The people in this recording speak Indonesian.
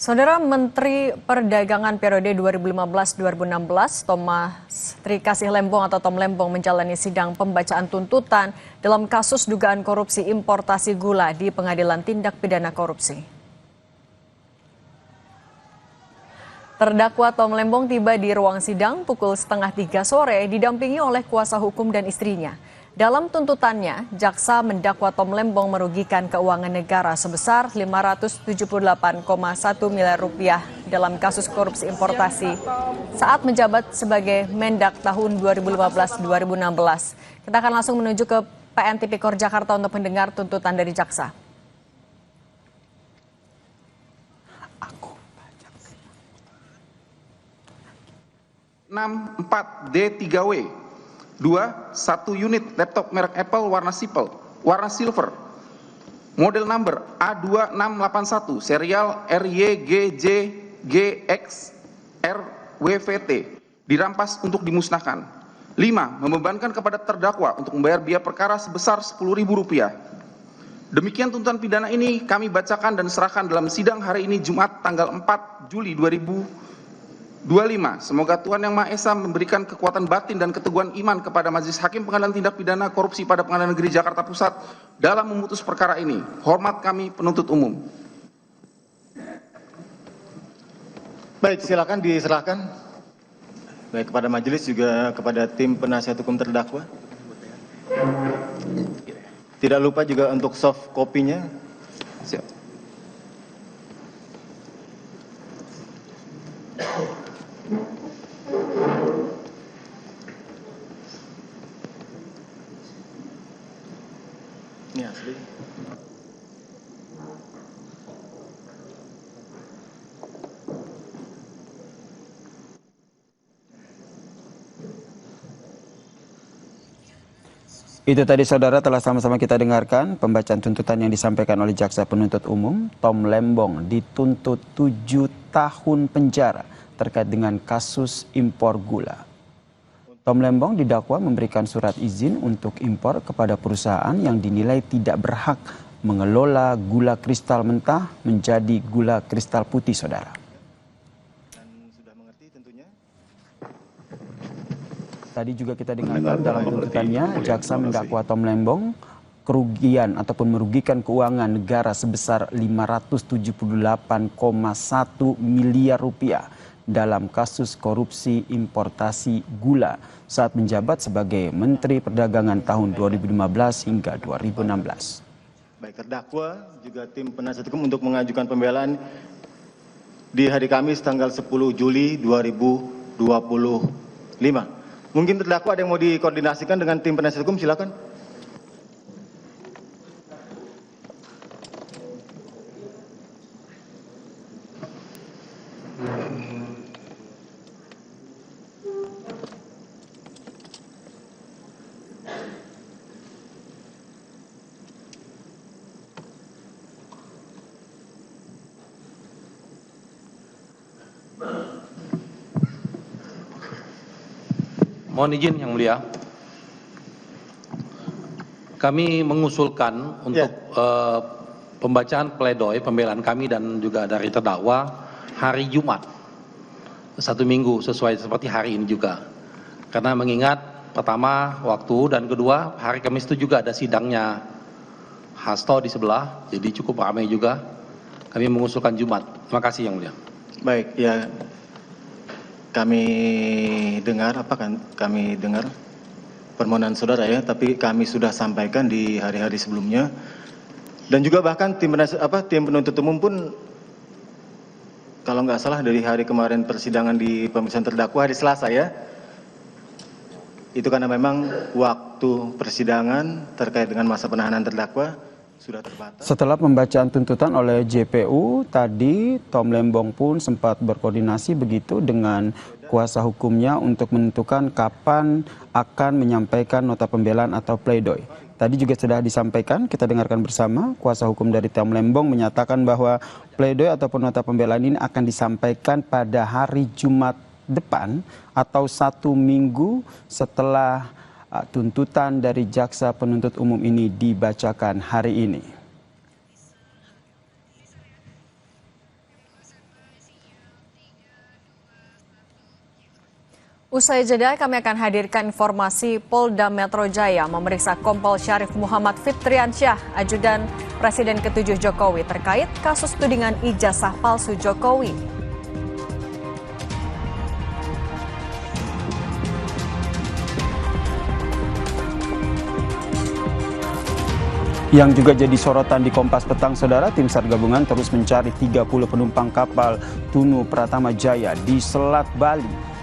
Saudara Menteri Perdagangan periode 2015-2016, Thomas Trikasih Lembong atau Tom Lembong menjalani sidang pembacaan tuntutan dalam kasus dugaan korupsi importasi gula di Pengadilan Tindak Pidana Korupsi. Terdakwa Tom Lembong tiba di ruang sidang pukul 2:30 sore didampingi oleh kuasa hukum dan istrinya. Dalam tuntutannya, jaksa mendakwa Tom Lembong merugikan keuangan negara sebesar 578,1 miliar rupiah dalam kasus korupsi importasi saat menjabat sebagai Mendak tahun 2015-2016. Kita akan langsung menuju ke PN Tipikor Jakarta untuk mendengar tuntutan dari jaksa. 64D3W 2. 1 unit laptop merek Apple warna silver, model number A2681, serial RYGJGXRWVT, dirampas untuk dimusnahkan. 5. Membebankan kepada terdakwa untuk membayar biaya perkara sebesar Rp10.000. Demikian tuntutan pidana ini kami bacakan dan serahkan dalam sidang hari ini Jumat tanggal 4 Juli 2025. Semoga Tuhan Yang Maha Esa memberikan kekuatan batin dan keteguhan iman kepada Majelis Hakim Pengadilan Tindak Pidana Korupsi pada Pengadilan Negeri Jakarta Pusat dalam memutus perkara ini. Hormat kami penuntut umum. Baik, silakan diserahkan. Baik kepada majelis juga kepada tim penasihat hukum terdakwa. Tidak lupa juga untuk soft copy-nya. Siap. Ini asli. Itu tadi saudara telah sama-sama kita dengarkan pembacaan tuntutan yang disampaikan oleh jaksa penuntut umum. Tom Lembong dituntut 7 tahun penjara terkait dengan kasus impor gula. Tom Lembong didakwa memberikan surat izin untuk impor kepada perusahaan yang dinilai tidak berhak mengelola gula kristal mentah menjadi gula kristal putih, saudara. Dan sudah mengerti tentunya. Tadi juga kita dengarkan dalam tuntutannya, jaksa mendakwa Tom Lembong kerugian ataupun merugikan keuangan negara sebesar 578,1 miliar rupiah dalam kasus korupsi importasi gula saat menjabat sebagai Menteri Perdagangan tahun 2015 hingga 2016. Baik, terdakwa juga tim penasihat hukum untuk mengajukan pembelaan di hari Kamis tanggal 10 Juli 2025. Mungkin terdakwa ada yang mau dikoordinasikan dengan tim penasihat hukum, silakan. Mohon izin Yang Mulia, kami mengusulkan untuk pembacaan pledoi pembelaan kami dan juga dari terdakwa hari Jumat 1 minggu sesuai seperti hari ini juga. Karena mengingat pertama waktu dan kedua hari Kamis itu juga ada sidangnya Hasto di sebelah, jadi cukup ramai juga. Kami mengusulkan Jumat. Terima kasih Yang Mulia. Baik, ya. Kami dengar permohonan saudara ya, tapi kami sudah sampaikan di hari-hari sebelumnya, dan juga bahkan tim penuntut umum pun kalau nggak salah dari hari kemarin persidangan di pemeriksaan terdakwa hari Selasa ya, itu karena memang waktu persidangan terkait dengan masa penahanan terdakwa sudah terbatas. Setelah pembacaan tuntutan oleh JPU, tadi Tom Lembong pun sempat berkoordinasi begitu dengan kuasa hukumnya untuk menentukan kapan akan menyampaikan nota pembelaan atau pledoi. Tadi juga sudah disampaikan, kita dengarkan bersama, kuasa hukum dari Tom Lembong menyatakan bahwa pledoi ataupun nota pembelaan ini akan disampaikan pada hari Jumat depan atau 1 minggu setelah tuntutan dari jaksa penuntut umum ini dibacakan hari ini. Usai jeda, kami akan hadirkan informasi Polda Metro Jaya memeriksa Kompol Syarif Muhammad Fitriansyah, ajudan Presiden ke-7 Jokowi terkait kasus tudingan ijazah palsu Jokowi. Yang juga jadi sorotan di Kompas Petang, Saudara, tim SAR gabungan terus mencari 30 penumpang kapal Tunu Pratama Jaya di Selat Bali.